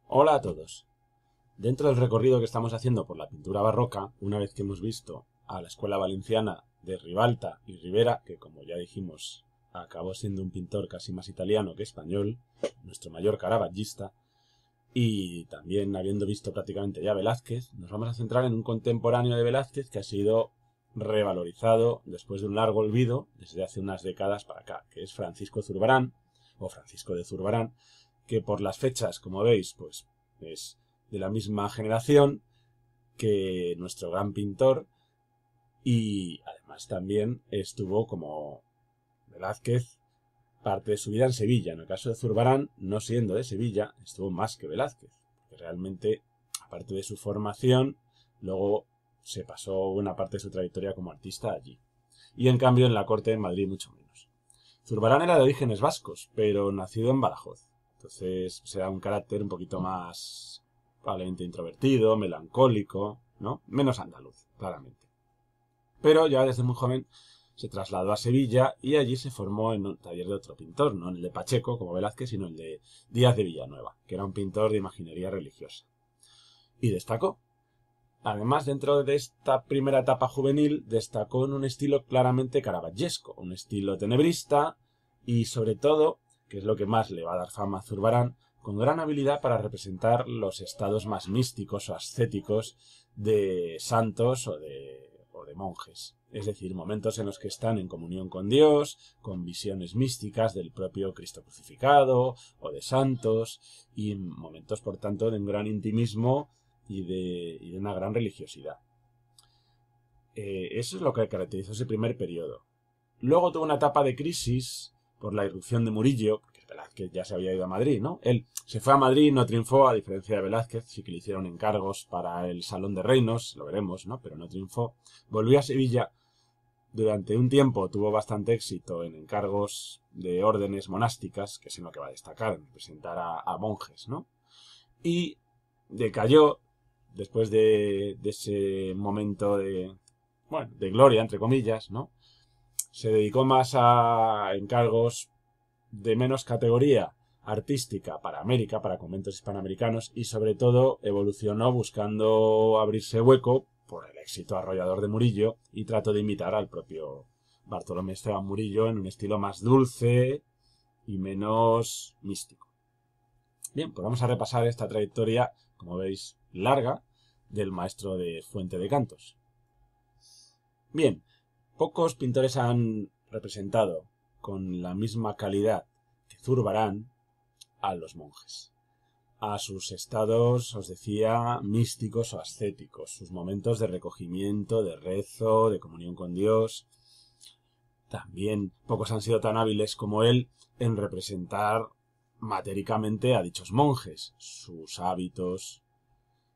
Hola a todos. Dentro del recorrido que estamos haciendo por la pintura barroca, una vez que hemos visto a la escuela valenciana de Ribalta y Ribera, que como ya dijimos acabó siendo un pintor casi más italiano que español, nuestro mayor caravagista, y también habiendo visto prácticamente ya Velázquez, nos vamos a centrar en un contemporáneo de Velázquez que ha sido revalorizado después de un largo olvido desde hace unas décadas para acá, que es Francisco Zurbarán, o Francisco de Zurbarán, que por las fechas, como veis, pues es de la misma generación que nuestro gran pintor y además también estuvo como Velázquez parte de su vida en Sevilla. En el caso de Zurbarán, no siendo de Sevilla, estuvo más que Velázquez, porque realmente, aparte de su formación, luego se pasó buena parte de su trayectoria como artista allí. Y en cambio en la corte de Madrid mucho menos. Zurbarán era de orígenes vascos, pero nacido en Badajoz. Entonces será un carácter un poquito más probablemente introvertido, melancólico, ¿no? Menos andaluz, claramente. Pero ya desde muy joven se trasladó a Sevilla y allí se formó en un taller de otro pintor, no el de Pacheco como Velázquez, sino el de Díaz de Villanueva, que era un pintor de imaginería religiosa. Y destacó. Además, dentro de esta primera etapa juvenil, destacó en un estilo claramente caravaggesco, un estilo tenebrista y, sobre todo, que es lo que más le va a dar fama a Zurbarán, con gran habilidad para representar los estados más místicos o ascéticos de santos o de monjes. Es decir, momentos en los que están en comunión con Dios, con visiones místicas del propio Cristo crucificado o de santos, y momentos, por tanto, de un gran intimismo y de una gran religiosidad. Eso es lo que caracterizó ese primer periodo. Luego tuvo una etapa de crisis por la irrupción de Murillo, porque Velázquez ya se había ido a Madrid, ¿no? Él se fue a Madrid, no triunfó, a diferencia de Velázquez, sí que le hicieron encargos para el Salón de Reinos, lo veremos, ¿no? Pero no triunfó. Volvió a Sevilla, durante un tiempo tuvo bastante éxito en encargos de órdenes monásticas, que es en lo que va a destacar, en representar a monjes, ¿no? Y decayó después de ese momento bueno, de gloria, entre comillas, ¿no? Se dedicó más a encargos de menos categoría artística para América, para conventos hispanoamericanos, y sobre todo evolucionó buscando abrirse hueco por el éxito arrollador de Murillo y trató de imitar al propio Bartolomé Esteban Murillo en un estilo más dulce y menos místico. Bien, pues vamos a repasar esta trayectoria, como veis, larga, del maestro de Fuente de Cantos. Bien, pocos pintores han representado con la misma calidad que Zurbarán a los monjes, a sus estados, os decía, místicos o ascéticos, sus momentos de recogimiento, de rezo, de comunión con Dios. También pocos han sido tan hábiles como él en representar matéricamente a dichos monjes, sus hábitos,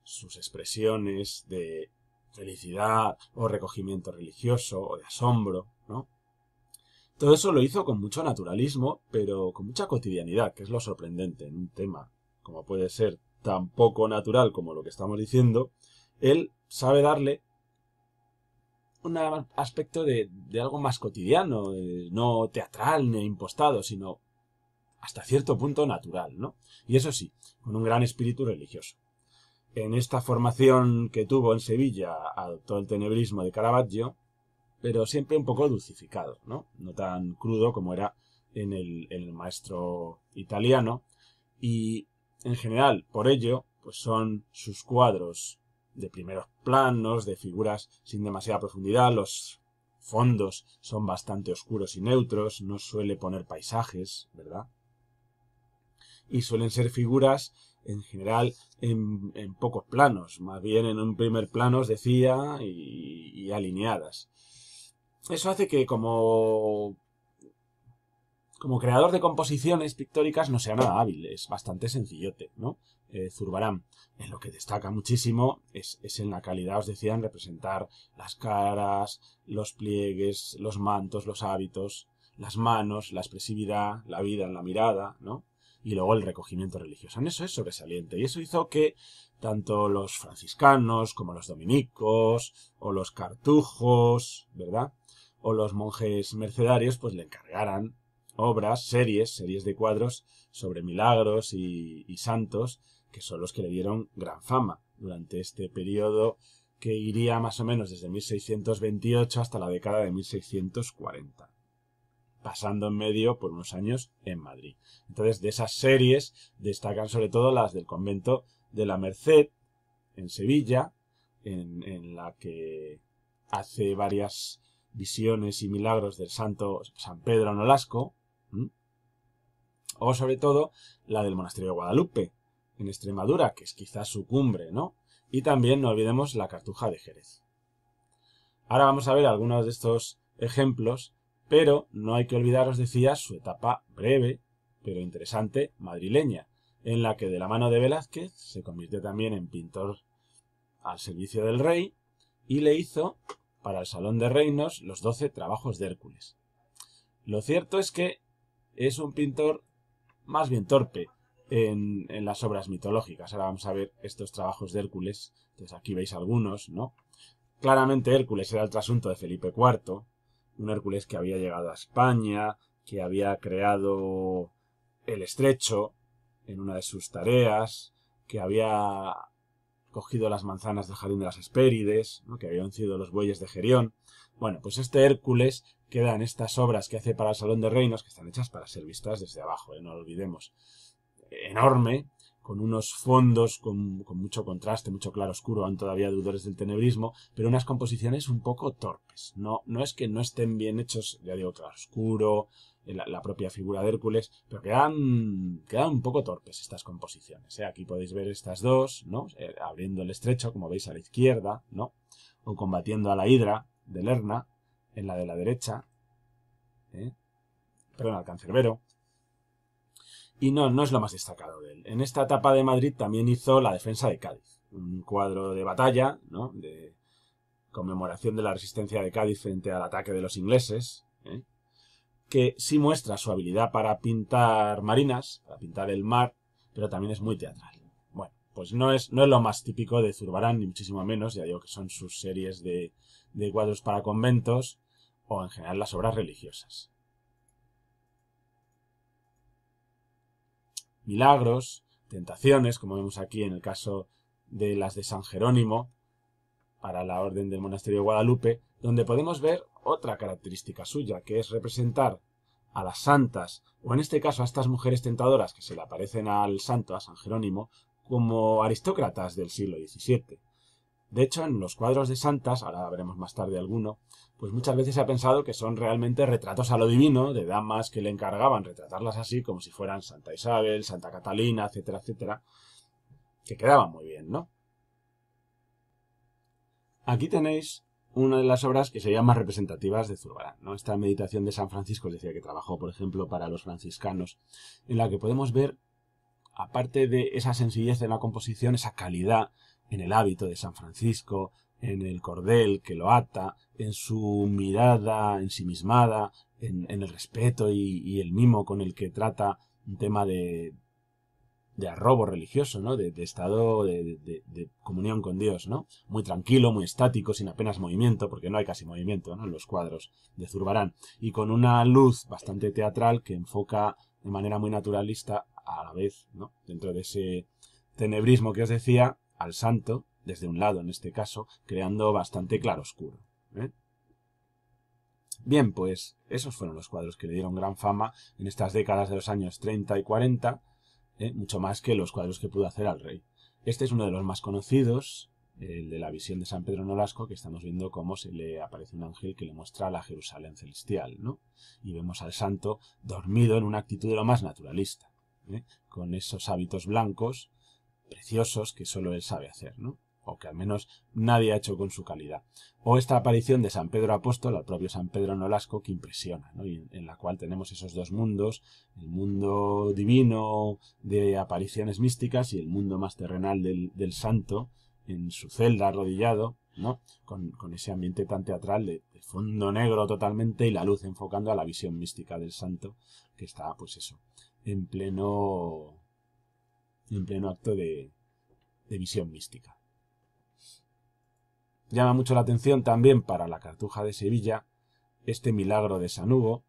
sus expresiones de felicidad o recogimiento religioso o de asombro, ¿no? Todo eso lo hizo con mucho naturalismo, pero con mucha cotidianidad, que es lo sorprendente en un tema como puede ser tan poco natural como lo que estamos diciendo. Él sabe darle un aspecto de algo más cotidiano, no teatral ni impostado, sino hasta cierto punto natural, ¿no? Y eso sí, con un gran espíritu religioso. En esta formación que tuvo en Sevilla adoptó el tenebrismo de Caravaggio, pero siempre un poco dulcificado, ¿no? No tan crudo como era en el maestro italiano. Y en general, por ello, pues son sus cuadros de primeros planos, de figuras sin demasiada profundidad. Los fondos son bastante oscuros y neutros, no suele poner paisajes, ¿verdad? Y suelen ser figuras en general en pocos planos, más bien en un primer plano, os decía, y alineadas. Eso hace que como creador de composiciones pictóricas no sea nada hábil, es bastante sencillote, ¿no? Zurbarán, en lo que destaca muchísimo es en la calidad, os decía, en representar las caras, los pliegues, los mantos, los hábitos, las manos, la expresividad, la vida en la mirada, ¿no? Y luego el recogimiento religioso. En eso es sobresaliente. Y eso hizo que tanto los franciscanos como los dominicos o los cartujos, ¿verdad? O los monjes mercedarios, pues le encargaran obras, series de cuadros sobre milagros y santos que son los que le dieron gran fama durante este periodo que iría más o menos desde 1628 hasta la década de 1640, pasando en medio por unos años en Madrid. Entonces, de esas series destacan sobre todo las del convento de la Merced, en Sevilla, en la que hace varias visiones y milagros del santo San Pedro Nolasco, o sobre todo la del monasterio de Guadalupe, en Extremadura, que es quizás su cumbre, ¿no? Y también no olvidemos la Cartuja de Jerez. Ahora vamos a ver algunos de estos ejemplos, pero no hay que olvidar, os decía, su etapa breve, pero interesante, madrileña, en la que de la mano de Velázquez se convirtió también en pintor al servicio del rey y le hizo, para el Salón de Reinos, los 12 trabajos de Hércules. Lo cierto es que es un pintor más bien torpe en las obras mitológicas. Ahora vamos a ver estos trabajos de Hércules. Entonces aquí veis algunos, ¿no? Claramente Hércules era el trasunto de Felipe IV, un Hércules que había llegado a España, que había creado el Estrecho en una de sus tareas, que había cogido las manzanas del jardín de las Hespérides, ¿no? Que había vencido los bueyes de Gerión. Bueno, pues este Hércules queda en estas obras que hace para el Salón de Reinos, que están hechas para ser vistas desde abajo, no lo olvidemos. Enorme, con unos fondos con mucho contraste, mucho claroscuro, aún todavía deudores del tenebrismo, pero unas composiciones un poco torpes. No es que no estén bien hechos, ya digo, claroscuro, la propia figura de Hércules, pero quedan un poco torpes estas composiciones. Aquí podéis ver estas dos, ¿no? Abriendo el Estrecho, como veis a la izquierda, ¿no? O combatiendo a la Hidra de Lerna, en la de la derecha, perdón, al Cancerbero. Y no es lo más destacado de él. En esta etapa de Madrid también hizo la defensa de Cádiz, un cuadro de batalla, ¿no? De conmemoración de la resistencia de Cádiz frente al ataque de los ingleses, que sí muestra su habilidad para pintar marinas, para pintar el mar, pero también es muy teatral. Bueno, pues no es lo más típico de Zurbarán, ni muchísimo menos, ya digo que son sus series de cuadros para conventos, o en general las obras religiosas. Milagros, tentaciones, como vemos aquí en el caso de las de San Jerónimo, para la Orden del Monasterio de Guadalupe, donde podemos ver otra característica suya, que es representar a las santas, o en este caso a estas mujeres tentadoras que se le aparecen al santo, a San Jerónimo, como aristócratas del siglo XVII. De hecho, en los cuadros de santas, ahora veremos más tarde alguno, pues muchas veces se ha pensado que son realmente retratos a lo divino de damas que le encargaban retratarlas así, como si fueran Santa Isabel, Santa Catalina, etcétera, etcétera, que quedaban muy bien, ¿no? Aquí tenéis una de las obras que serían más representativas de Zurbarán, ¿no? Esta Meditación de San Francisco, es decir, que trabajó, por ejemplo, para los franciscanos, en la que podemos ver, aparte de esa sencillez en la composición, esa calidad en el hábito de San Francisco, en el cordel que lo ata, en su mirada ensimismada, en el respeto y el mimo con el que trata un tema de arrobo religioso, ¿no? De estado de comunión con Dios, ¿no? Muy tranquilo, muy estático, sin apenas movimiento, porque no hay casi movimiento, ¿no? En los cuadros de Zurbarán. Y con una luz bastante teatral que enfoca de manera muy naturalista a la vez, ¿no? Dentro de ese tenebrismo que os decía, al santo, desde un lado en este caso, creando bastante claroscuro, ¿eh? Bien, pues esos fueron los cuadros que le dieron gran fama en estas décadas de los años 30 y 40, mucho más que los cuadros que pudo hacer al rey. Este es uno de los más conocidos, el de la visión de San Pedro Nolasco, que estamos viendo cómo se le aparece un ángel que le muestra la Jerusalén celestial, ¿no? Y vemos al santo dormido en una actitud de lo más naturalista, con esos hábitos blancos preciosos que solo él sabe hacer, ¿no? O que al menos nadie ha hecho con su calidad. O esta aparición de San Pedro Apóstol, al propio San Pedro Nolasco, que impresiona, ¿no? Y en la cual tenemos esos dos mundos, el mundo divino de apariciones místicas y el mundo más terrenal del santo, en su celda arrodillado, ¿no? Con ese ambiente tan teatral de fondo negro totalmente y la luz enfocando a la visión mística del santo, que está, pues eso, en pleno acto de visión mística. Llama mucho la atención también para la Cartuja de Sevilla este milagro de San Hugo,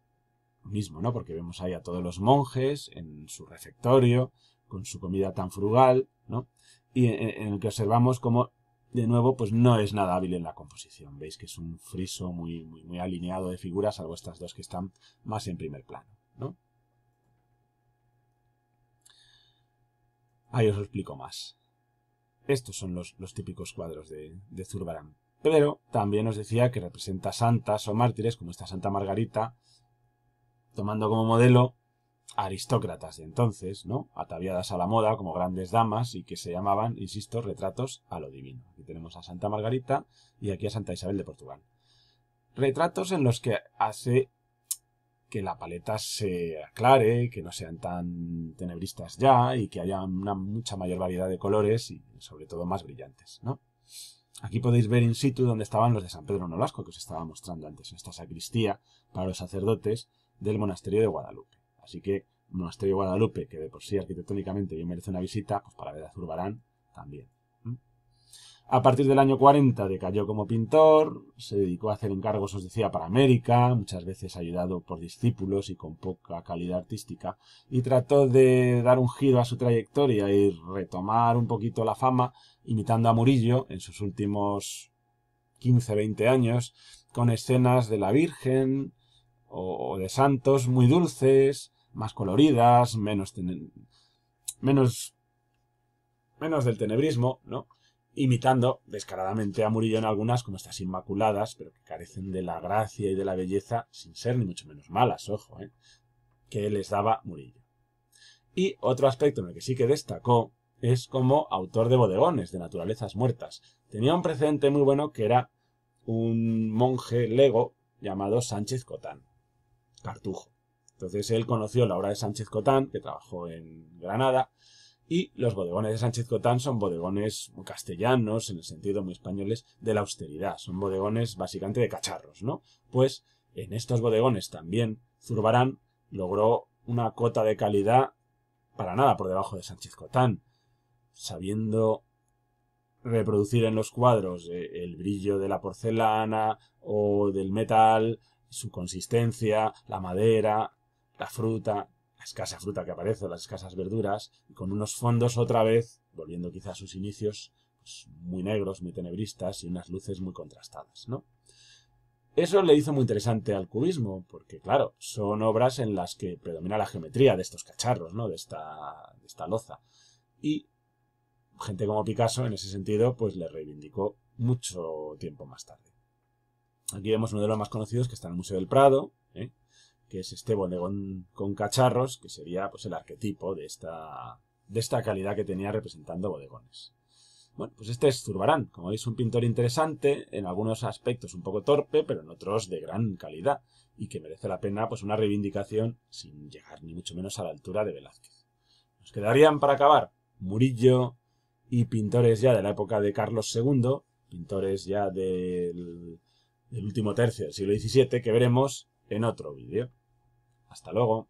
mismo, ¿no? Porque vemos ahí a todos los monjes en su refectorio, con su comida tan frugal, ¿no? Y en el que observamos como, de nuevo, pues no es nada hábil en la composición. Veis que es un friso muy alineado de figuras, salvo estas dos que están más en primer plano, ¿no? Ahí os lo explico más. Estos son los típicos cuadros de Zurbarán. Pero también os decía que representa santas o mártires, como esta Santa Margarita, tomando como modelo aristócratas de entonces, ¿no? Ataviadas a la moda como grandes damas y que se llamaban, insisto, retratos a lo divino. Aquí tenemos a Santa Margarita y aquí a Santa Isabel de Portugal. Retratos en los que hace que la paleta se aclare, que no sean tan tenebristas ya y que haya una mucha mayor variedad de colores y sobre todo más brillantes, ¿no? Aquí podéis ver in situ donde estaban los de San Pedro Nolasco, que os estaba mostrando antes, en esta sacristía para los sacerdotes del monasterio de Guadalupe. Así que el monasterio de Guadalupe, que de por sí arquitectónicamente bien merece una visita, pues para ver a Zurbarán también. A partir del año 40 decayó como pintor, se dedicó a hacer encargos, os decía, para América, muchas veces ayudado por discípulos y con poca calidad artística, y trató de dar un giro a su trayectoria y retomar un poquito la fama, imitando a Murillo en sus últimos 15-20 años, con escenas de la Virgen o de santos muy dulces, más coloridas, menos del tenebrismo, ¿no? Imitando descaradamente a Murillo en algunas, como estas Inmaculadas, pero que carecen de la gracia y de la belleza, sin ser ni mucho menos malas, ojo, que les daba Murillo. Y otro aspecto en el que sí que destacó es como autor de bodegones, de naturalezas muertas. Tenía un precedente muy bueno que era un monje lego llamado Sánchez Cotán, cartujo. Entonces él conoció la obra de Sánchez Cotán, que trabajó en Granada, y los bodegones de Sánchez Cotán son bodegones muy castellanos, en el sentido muy españoles, de la austeridad. Son bodegones básicamente de cacharros, ¿no? Pues en estos bodegones también Zurbarán logró una cota de calidad para nada por debajo de Sánchez Cotán, sabiendo reproducir en los cuadros el brillo de la porcelana o del metal, su consistencia, la madera, la fruta, la escasa fruta que aparece, las escasas verduras, y con unos fondos otra vez, volviendo quizá a sus inicios, pues muy negros, muy tenebristas y unas luces muy contrastadas, ¿no? Eso le hizo muy interesante al cubismo, porque claro, son obras en las que predomina la geometría de estos cacharros, ¿no? De esta loza. Y gente como Picasso, en ese sentido, pues le reivindicó mucho tiempo más tarde. Aquí vemos uno de los más conocidos que está en el Museo del Prado, que es este bodegón con cacharros, que sería pues el arquetipo de esta calidad que tenía representando bodegones. Bueno, pues este es Zurbarán, como veis, un pintor interesante, en algunos aspectos un poco torpe, pero en otros de gran calidad, y que merece la pena pues una reivindicación sin llegar ni mucho menos a la altura de Velázquez. Nos quedarían para acabar Murillo y pintores ya de la época de Carlos II, pintores ya del último tercio del siglo XVII, que veremos en otro vídeo. Hasta luego.